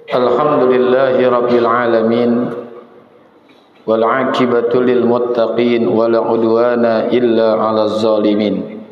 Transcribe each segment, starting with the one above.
Alhamdulillahi rabbil alamin wal aqibatu lil muttaqin wala udwana illa 'alal zalimin.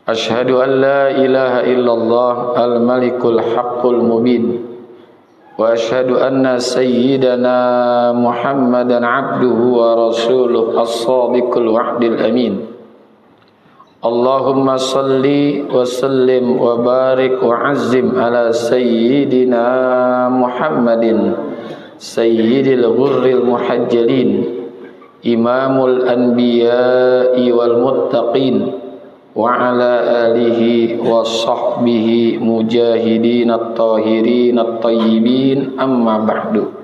Asyhadu an la ilaha illallah al malikul haqqul mubin wa asyhadu anna sayyidana Muhammadan 'abduhu wa rasuluhu as-shadiqul wa'dil amin. Allahumma salli wa sallim wa barik wa azzim ala sayyidina Muhammadin sayyidil ghurril muhajjalin imamul anbiya'i wal muttaqin wa ala alihi wa sahbihi mujahidin at-tahirin at-tayyibin amma ba'du.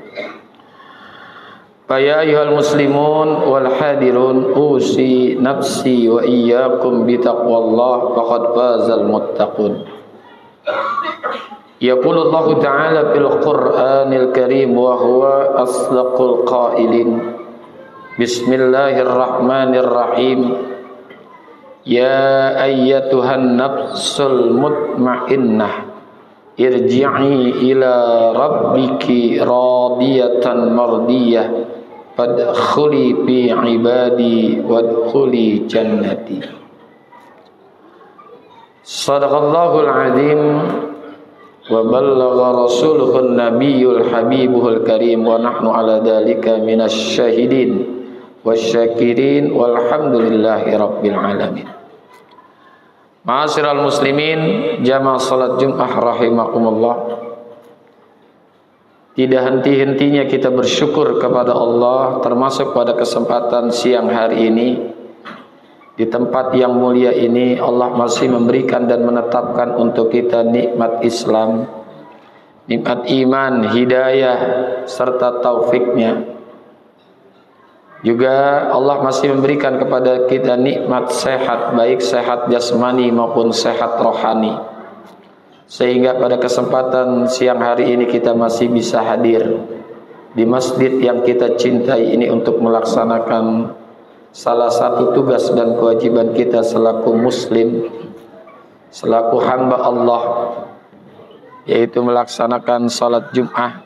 Ya ayyuhal muslimun wal hadirun usi nafsi wa iyyakum bi taqwallah faqad fazal muttaqun. Yaqulullahu ta'ala fil Qur'anil Karim wa huwa asdaqul qailin. Bismillahirrahmanirrahim. Ya ayyatuhan nafsul mutmainnah irji'i ila rabbiki radiyatan mardiyah fadkhuli fi ibadi wadkhuli jannati. Sadaqallahul azim wa ballagha rasuluhun nabiyyul habibuhul karim wa nahnu ala dhalika minasy syahidin wasyakirin walhamdulillahi rabbil alamin. Ma'asyiral muslimin jamaah salat Jumat rahimakumullah. Tidak henti-hentinya kita bersyukur kepada Allah, termasuk pada kesempatan siang hari ini di tempat yang mulia ini Allah masih memberikan dan menetapkan untuk kita nikmat Islam, nikmat iman, hidayah serta taufiknya. Juga Allah masih memberikan kepada kita nikmat sehat, baik sehat jasmani maupun sehat rohani. Sehingga pada kesempatan siang hari ini kita masih bisa hadir di masjid yang kita cintai ini untuk melaksanakan salah satu tugas dan kewajiban kita selaku muslim, selaku hamba Allah, yaitu melaksanakan salat Jum'ah,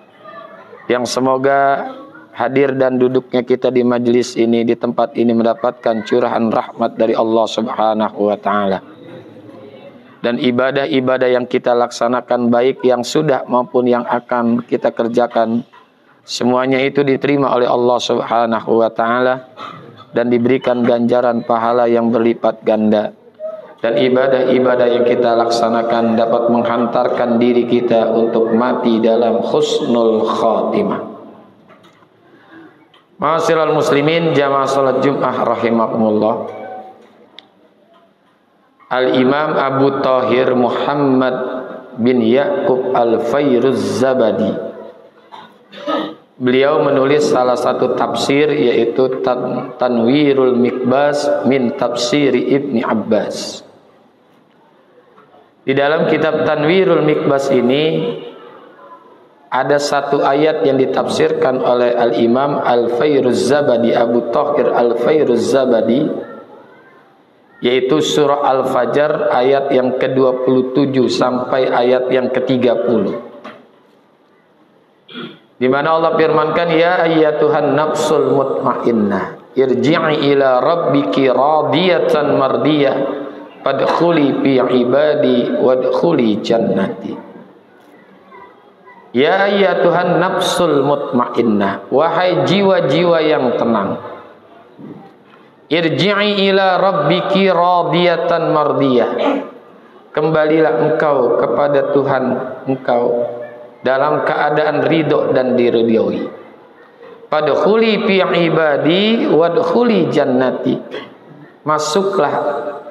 yang semoga hadir dan duduknya kita di majelis ini, di tempat ini mendapatkan curahan rahmat dari Allah Subhanahu wa taala. Dan ibadah-ibadah yang kita laksanakan, baik yang sudah maupun yang akan kita kerjakan, semuanya itu diterima oleh Allah Subhanahu wa taala dan diberikan ganjaran pahala yang berlipat ganda. Dan ibadah-ibadah yang kita laksanakan dapat menghantarkan diri kita untuk mati dalam husnul khatimah. Ma'asyiral muslimin jamaah salat Jumat rahimakumullah. Al-Imam Abu Thahir Muhammad bin Ya'qub Al-Fairuz-Zabadi, beliau menulis salah satu tafsir, yaitu Tanwirul Mikbas min Tafsiri Ibni Abbas. Di dalam kitab Tanwirul Mikbas ini ada satu ayat yang ditafsirkan oleh Al-Imam Al-Fairuz-Zabadi, Abu Thahir Al-Fairuz-Zabadi, yaitu surah Al-Fajr ayat yang ke-27 sampai ayat yang ke-30, di mana Allah firmankan, ya ayyatuhan nafsul mutmainnah irji'i ila rabbiki radiyatan mardiyah fadkhuli fi ibadi wadkhuli jannati. Ya ayyatuhan nafsul mutmainnah, wahai jiwa-jiwa yang tenang, irji'i ila rabbiki radiyatan mardiyah, kembalilah engkau kepada Tuhan engkau dalam keadaan ridho dan diridhoi. Fadkhuli fi ibadi wadkhuli jannati, masuklah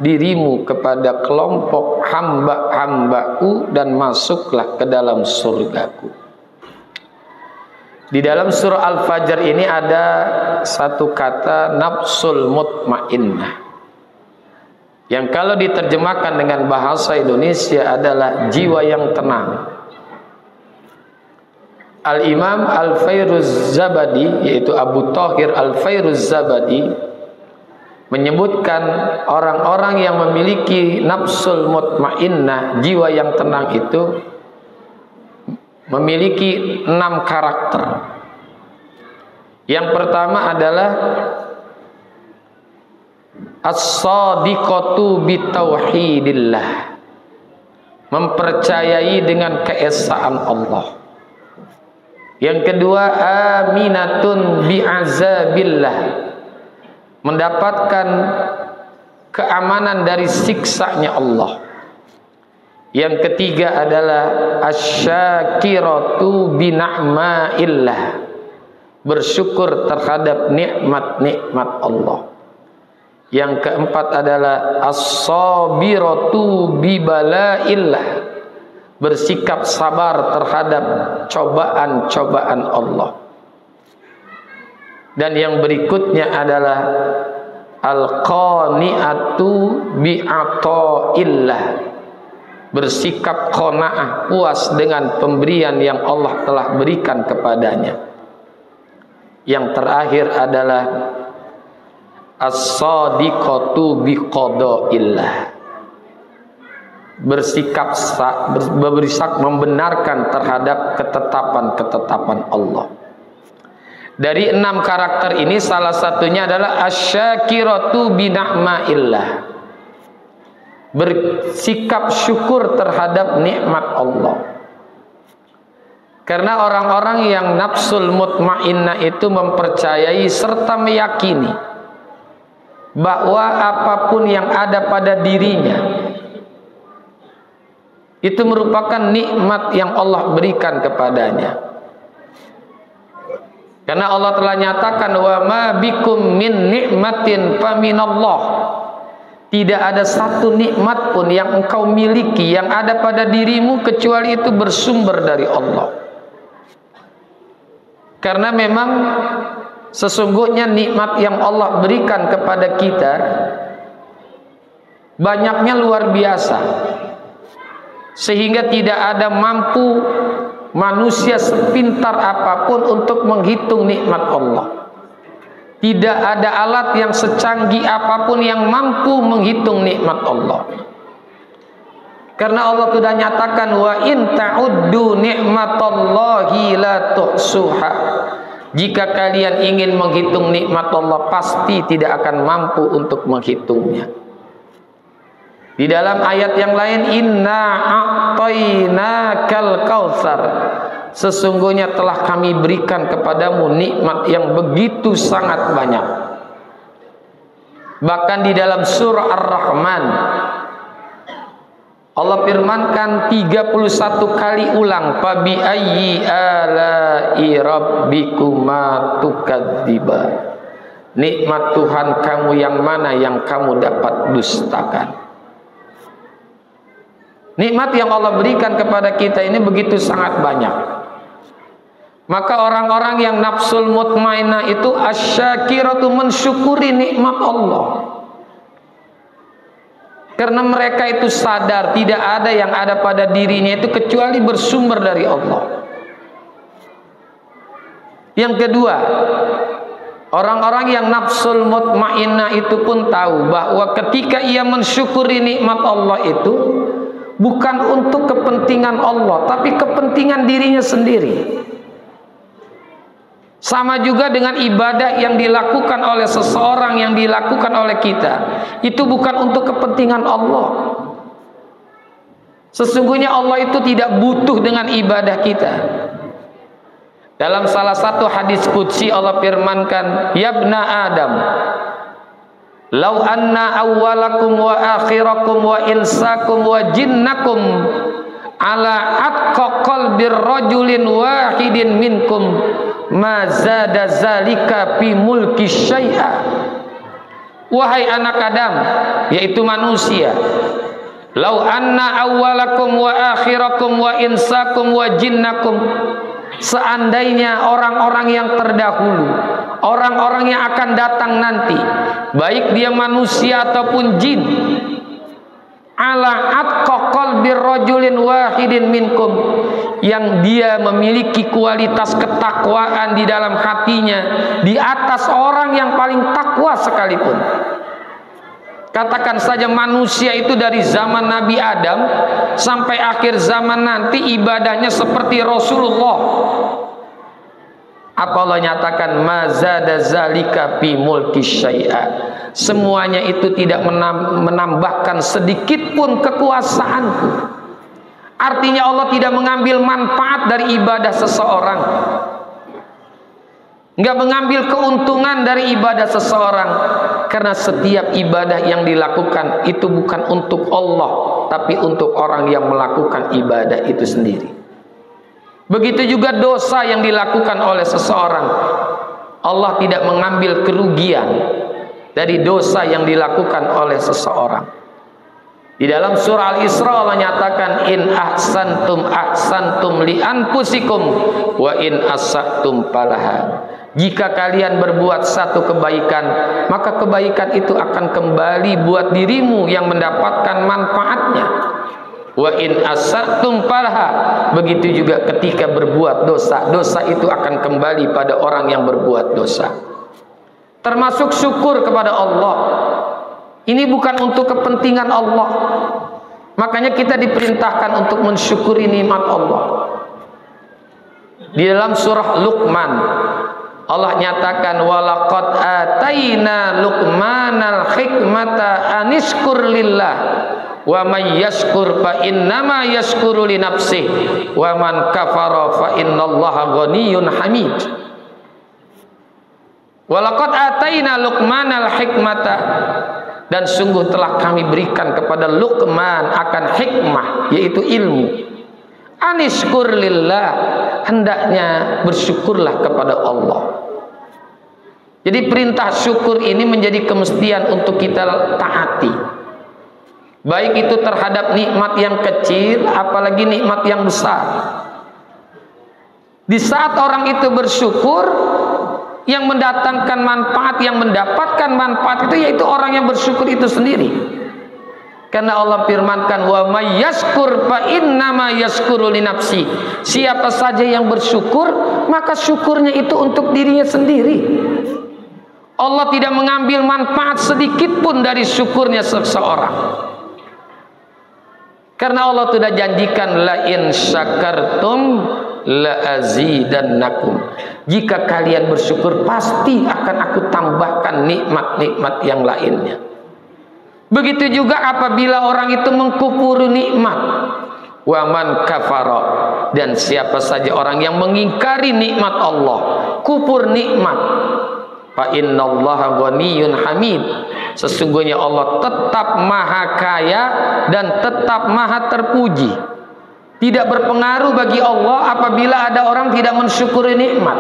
dirimu kepada kelompok hamba-hambaku dan masuklah ke dalam surgaku. Di dalam surah Al-Fajr ini ada satu kata nafsul mutmainnah, yang kalau diterjemahkan dengan bahasa Indonesia adalah jiwa yang tenang. Al-Imam Al-Fairuz-Zabadi, yaitu Abu Thahir Al-Fairuz-Zabadi, menyebutkan orang-orang yang memiliki nafsul mutmainnah, jiwa yang tenang itu, memiliki 6 karakter. Yang pertama adalah as-sadiqatu bitauhidillah, mempercayai dengan keesaan Allah. Yang kedua, aminatun bi'azabillah, mendapatkan keamanan dari siksanya Allah. Yang ketiga adalah asyakiratu bina'maillah, bersyukur terhadap nikmat-nikmat Allah. Yang keempat adalah as-sabiratu bibalaillah, bersikap sabar terhadap cobaan-cobaan Allah. Dan yang berikutnya adalah al-qani'atu bi'ata'illah, bersikap qanaah, puas dengan pemberian yang Allah telah berikan kepadanya. Yang terakhir adalah as-sadiqatu biqada'illah, bersikap membenarkan terhadap ketetapan-ketetapan Allah. Dari 6 karakter ini salah satunya adalah asyakiratu bina'maillah, bersikap syukur terhadap nikmat Allah. Karena orang-orang yang nafsul mutmainnah itu mempercayai serta meyakini bahwa apapun yang ada pada dirinya itu merupakan nikmat yang Allah berikan kepadanya. Karena Allah telah nyatakan wa ma bikum min nikmatin faminallah, tidak ada satu nikmat pun yang engkau miliki yang ada pada dirimu kecuali itu bersumber dari Allah. Karena memang sesungguhnya nikmat yang Allah berikan kepada kita banyaknya luar biasa, sehingga tidak ada mampu manusia sepintar apapun untuk menghitung nikmat Allah. Tidak ada alat yang secanggih apapun yang mampu menghitung nikmat Allah. Karena Allah sudah nyatakan wa in ta'uddu nikmatallahi la tuhsuha, jika kalian ingin menghitung nikmat Allah pasti tidak akan mampu untuk menghitungnya. Di dalam ayat yang lain, inna a'tainakal kautsar, sesungguhnya telah kami berikan kepadamu nikmat yang begitu sangat banyak. Bahkan di dalam surah Ar-Rahman Allah firmankan 31 kali ulang, fa bi ayyi ala'i rabbikuma tukadziba, nikmat Tuhan kamu yang mana yang kamu dapat dustakan. Nikmat yang Allah berikan kepada kita ini begitu sangat banyak. Maka orang-orang yang nafsul mutmainnah itu asyakiratu, mensyukuri nikmat Allah. Karena mereka itu sadar tidak ada yang ada pada dirinya itu kecuali bersumber dari Allah. Yang kedua, orang-orang yang nafsul mutmainnah itu pun tahu bahwa ketika ia mensyukuri nikmat Allah itu bukan untuk kepentingan Allah, tapi kepentingan dirinya sendiri. Sama juga dengan ibadah yang dilakukan oleh seseorang, yang dilakukan oleh kita, itu bukan untuk kepentingan Allah. Sesungguhnya Allah itu tidak butuh dengan ibadah kita. Dalam salah satu hadis qudsi Allah firmankan, ya ibna Adam, lau anna awwalakum wa akhirakum wa insakum wa jinnakum ala atqa qalbir rajulin wahidin minkum ma zada zalika fi mulki syai'a. Wahai anak Adam, yaitu manusia, lau anna awwalakum wa akhirakum wa insakum wa jinnakum, seandainya orang-orang yang terdahulu, orang-orang yang akan datang nanti, baik dia manusia ataupun jin, ala atqa qalbir rajulin wahidin minkum, yang dia memiliki kualitas ketakwaan di dalam hatinya di atas orang yang paling takwa sekalipun. Katakan saja manusia itu dari zaman Nabi Adam sampai akhir zaman nanti ibadahnya seperti Rasulullah. Apa Allah nyatakan mazada zalika fi mulki syai'a. Semuanya itu tidak menambahkan sedikit pun kekuasaanku. Artinya Allah tidak mengambil manfaat dari ibadah seseorang, nggak mengambil keuntungan dari ibadah seseorang, karena setiap ibadah yang dilakukan itu bukan untuk Allah, tapi untuk orang yang melakukan ibadah itu sendiri. Begitu juga dosa yang dilakukan oleh seseorang, Allah tidak mengambil kerugian dari dosa yang dilakukan oleh seseorang. Di dalam surah Al-Isra Allah nyatakan in ahsantum ahsantum li anfusikum wa in asa'tum falaha. Jika kalian berbuat satu kebaikan, maka kebaikan itu akan kembali buat dirimu yang mendapatkan manfaatnya. Wa in asa'tum falaha. Begitu juga ketika berbuat dosa, dosa itu akan kembali pada orang yang berbuat dosa. Termasuk syukur kepada Allah. Ini bukan untuk kepentingan Allah. Makanya kita diperintahkan untuk mensyukuri nikmat Allah. Di dalam surah Luqman Allah nyatakan walaqad ataina luqmanal hikmata anishkur lillah wa may yashkur fa innama yashkuru li nafsihi wa man kafara fa innallaha ghaniyyun hamid. Walaqad ataina luqmanal hikmata, dan sungguh telah kami berikan kepada Luqman akan hikmah, yaitu ilmu. Anishkur lillah, hendaknya bersyukurlah kepada Allah. Jadi perintah syukur ini menjadi kemestian untuk kita taati. Baik itu terhadap nikmat yang kecil, apalagi nikmat yang besar. Di saat orang itu bersyukur, yang mendatangkan manfaat, yang mendapatkan manfaat itu yaitu orang yang bersyukur itu sendiri. Karena Allah firmankan wa may yashkur fa innama yashkuru li nafsi. Siapa saja yang bersyukur, maka syukurnya itu untuk dirinya sendiri. Allah tidak mengambil manfaat sedikit pun dari syukurnya seseorang. Karena Allah sudah janjikan la in syakartum la azidannakum. Jika kalian bersyukur, pasti akan aku tambahkan nikmat-nikmat yang lainnya. Begitu juga apabila orang itu mengkufuri nikmat. Wa man kafara, dan siapa saja orang yang mengingkari nikmat Allah, kufur nikmat, fa innallaha ghaniyyun hamid. Sesungguhnya Allah tetap maha kaya dan tetap maha terpuji. Tidak berpengaruh bagi Allah apabila ada orang tidak mensyukuri nikmat.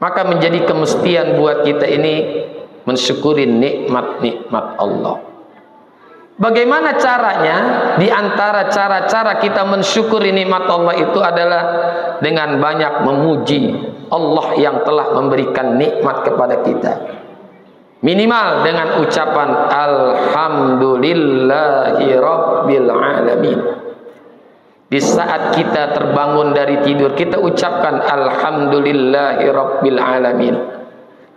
Maka menjadi kemestian buat kita ini mensyukuri nikmat-nikmat Allah. Bagaimana caranya? Di antara cara-cara kita mensyukuri nikmat Allah itu adalah dengan banyak memuji Allah yang telah memberikan nikmat kepada kita. Minimal dengan ucapan alhamdulillahi rabbil alamin. Di saat kita terbangun dari tidur, kita ucapkan alhamdulillahi rabbil alamin.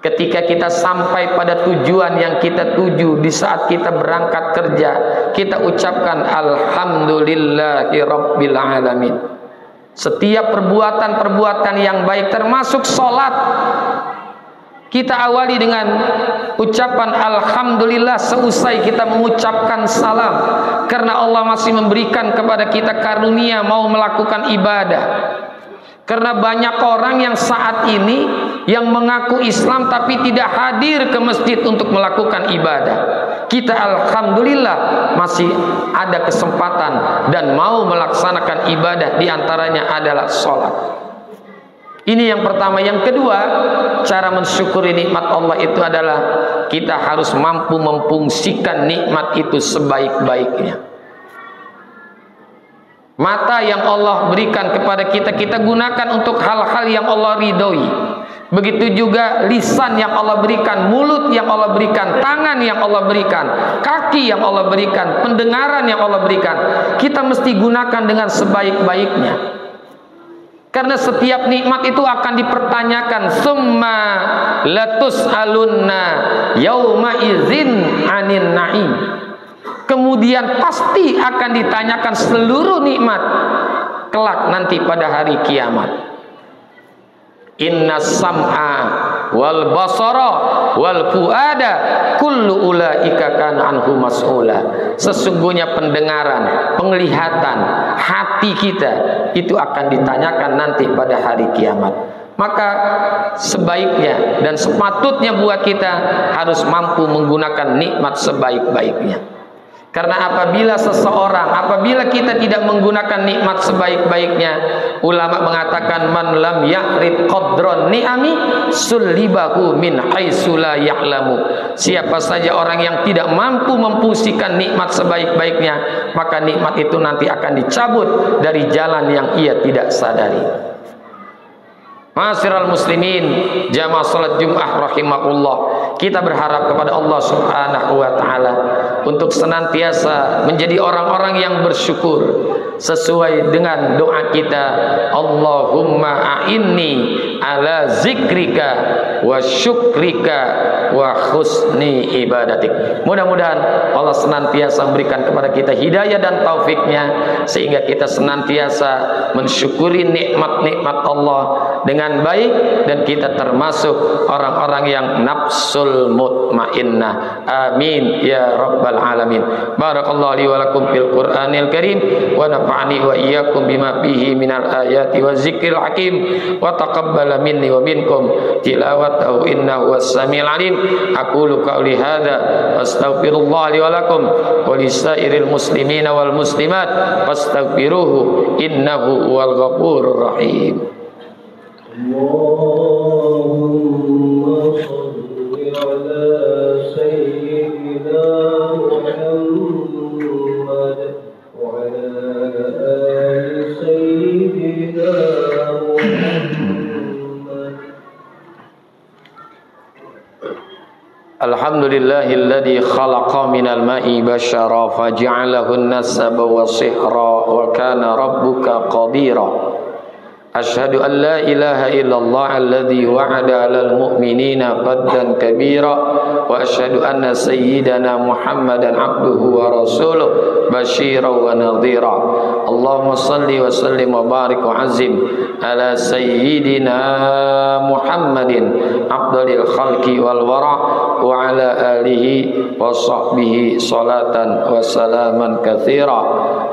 Ketika kita sampai pada tujuan yang kita tuju, di saat kita berangkat kerja, kita ucapkan alhamdulillahi rabbil alamin. Setiap perbuatan-perbuatan yang baik termasuk sholat, kita awali dengan ucapan alhamdulillah seusai kita mengucapkan salam. Karena Allah masih memberikan kepada kita karunia mau melakukan ibadah. Karena banyak orang yang saat ini yang mengaku Islam tapi tidak hadir ke masjid untuk melakukan ibadah. Kita alhamdulillah masih ada kesempatan dan mau melaksanakan ibadah, diantaranya adalah sholat. Ini yang pertama. Yang kedua, cara mensyukuri nikmat Allah itu adalah kita harus mampu memfungsikan nikmat itu sebaik-baiknya. Mata yang Allah berikan kepada kita, kita gunakan untuk hal-hal yang Allah ridhoi. Begitu juga lisan yang Allah berikan, mulut yang Allah berikan, tangan yang Allah berikan, kaki yang Allah berikan, pendengaran yang Allah berikan. Kita mesti gunakan dengan sebaik-baiknya. Karena setiap nikmat itu akan dipertanyakan. Summa latus'alunna yauma idzin 'anin na'im. Kemudian pasti akan ditanyakan seluruh nikmat kelak nanti pada hari kiamat. Innas sam'a wal basara wal fuada kullu ulaika kana anhu mas'ula. Sesungguhnya pendengaran, penglihatan, hati kita itu akan ditanyakan nanti pada hari kiamat. Maka sebaiknya dan sepatutnya buat kita harus mampu menggunakan nikmat sebaik-baiknya. Karena apabila kita tidak menggunakan nikmat sebaik-baiknya, ulama mengatakan man lam ya'rif qadron ni'ami sullibahu min haitsu la ya'lamu. Siapa saja orang yang tidak mampu memfungsikan nikmat sebaik-baiknya, maka nikmat itu nanti akan dicabut dari jalan yang ia tidak sadari. Ma'asyiral muslimin, jamaah salat Jumat rahimakumullah, kita berharap kepada Allah Subhanahu wa taala untuk senantiasa menjadi orang-orang yang bersyukur sesuai dengan doa kita, Allahumma a'inni ala zikrika wa syukrika wa husni ibadatik. Mudah-mudahan Allah senantiasa memberikan kepada kita hidayah dan taufiknya, sehingga kita senantiasa mensyukuri nikmat-nikmat Allah dengan baik, dan kita termasuk orang-orang yang nafsul mutmainnah. Amin ya rabbal alamin. Barakallahu li wa lakum fil Qur'anil Karim wa nafa'ani wa iyyakum bima fihi minal ayati wa zikril hakim wa taqabbala minni wa minkum tilawatahu innahu was-sami'ul alim. Aqulu qawli hadza astaghfirullah li wa lakum wa lisairil muslimina wal muslimat fastaghfiruhu innahu huwal ghafurur rahim. Allahumma shalli ala sayyidina Muhammad wa ala ali sayyidina Muhammad. Alhamdulillahilladzi khalaqa minal ma'i bashara faja'alahu an-nasaba wa sihra wa kana rabbuka qadira. Asyhadu an la ilaha illallah alladzi wa'ada 'alal mu'minina qaddan kabira wa asyhadu anna sayyidana Muhammadan 'abduhu wa rasuluh basyiran wa nadhira. Allahumma shalli wa sallim wa barik wa azim ala sayyidina Muhammadin afdalil khalqi wal wara wa ala alihi wa sahbihi salatan wa salaman katsira.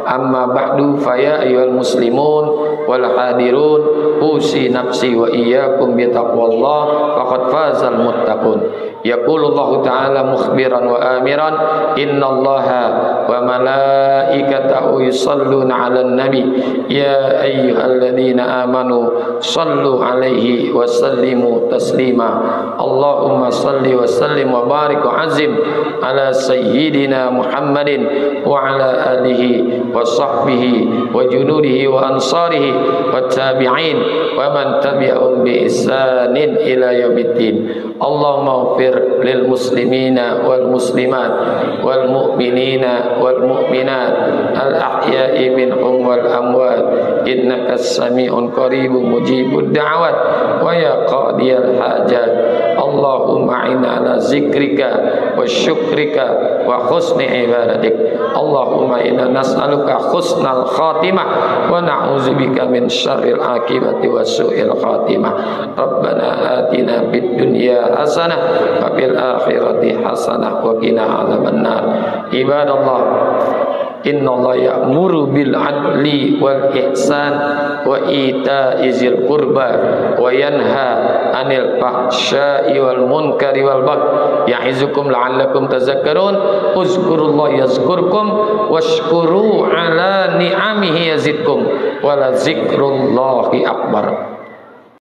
Amma ba'du, fa ya ayyuhal muslimun wal hadirun usi nafsi wa iyyakum bi taqwallah faqad fazal muttaqun. Yaqulullahu ta'ala mukhbiran wa amiran innallaha wa malaikatahu yusalluna 'alan nabi ya ayyuhalladzina amanu sallu 'alaihi wa sallimu taslima. Allahumma salli wa sallim wa barik wa azim ala sayyidina Muhammadin wa ala alihi wa sahbihi wa junudihi wa ansarihi wa tabi'in wa man tabi'ahum bi ihsanin ila yaumiddin. Allahumma ighfir lil muslimina wal muslimat wal mu'minina wal mu'minat al ahya'i minhum wal amwat innaka as-sami'un qaribun mujibud da'wat wa ya qadiyal hajat. Allahumma a'inna ala zikrika wa syukrika wa husni ibadatik. Allahumma inna nas'aluka husnal khatimah wa na'udzubika min syarril akibati wa su'il khatimah. Rabbana atina fid dunya hasanah wa fil akhirati hasanah wa qina adzabannar. Ibadallah, innallaha ya'muru bil adli wal ihsan wa ita'i zil qurba wa yanha 'anil fahsya'i wal munkari wal baghi ya'izukum la'allakum tadhakkarun. Uzkurullaha yazkurkum washkuru 'ala ni'amihi yazidkum wa la dzikrullahi akbar.